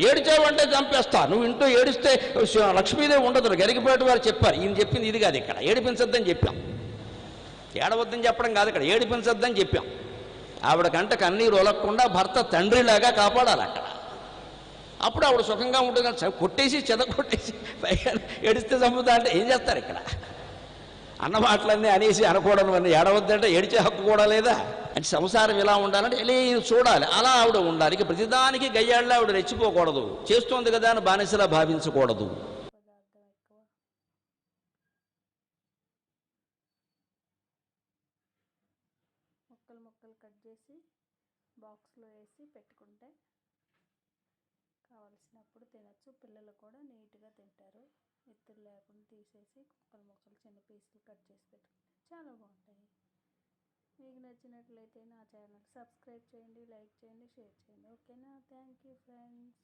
ఏడిచావంటే చంపేస్తా, నువ్వు ఇంట్లో ఏడిస్తే లక్ష్మీదేవి ఉండదు. గరికపేట వారు చెప్పారు. ఈయన చెప్పింది ఇది కాదు. ఇక్కడ ఏడిపించొద్దని చెప్పాం. ఏడవద్దని చెప్పడం కాదు, ఇక్కడ ఏడిపించొద్దని చెప్పాం. ఆవిడకంట కన్నీరు ఒలక్కుండా భర్త తండ్రిలాగా కాపాడాలి అక్కడ. అప్పుడు ఆవిడ సుఖంగా ఉంటుంది. కొట్టేసి కొట్టేసి పైగా ఏడిస్తే చంపుతా అంటే ఏం చేస్తారు ఇక్కడ? అన్న మాటలన్నీ అనేసి అనకూడదు అని ఏడవద్దంటే ఏడిచే హక్కు కూడా లేదా? అంటే సంసారం ఇలా ఉండాలంటే ఇలా చూడాలి, అలా ఆవిడ ఉండాలి. ఇక ప్రతిదానికి గయ్యాళ్ళ ఆవిడ రెచ్చిపోకూడదు. చేస్తోంది కదా అని బానిసలా భావించకూడదు. ముక్కలు ముక్కలు కట్ చేసి బాక్స్లో వేసి పెట్టుకుంటే కావలసినప్పుడు తినచ్చు. పిల్లలు కూడా నీట్గా తింటారు. ఎత్తులు లేకుండా తీసేసి ముక్కలు ముక్కలు చిన్న పీసులు కట్ చేసి పెట్టుకుంటే చాలా బాగుంటాయి. మీకు నచ్చినట్లయితే నా ఛానల్ సబ్స్క్రైబ్ చేయండి, లైక్ చేయండి, షేర్ చేయండి. ఓకేనా? Thank you friends.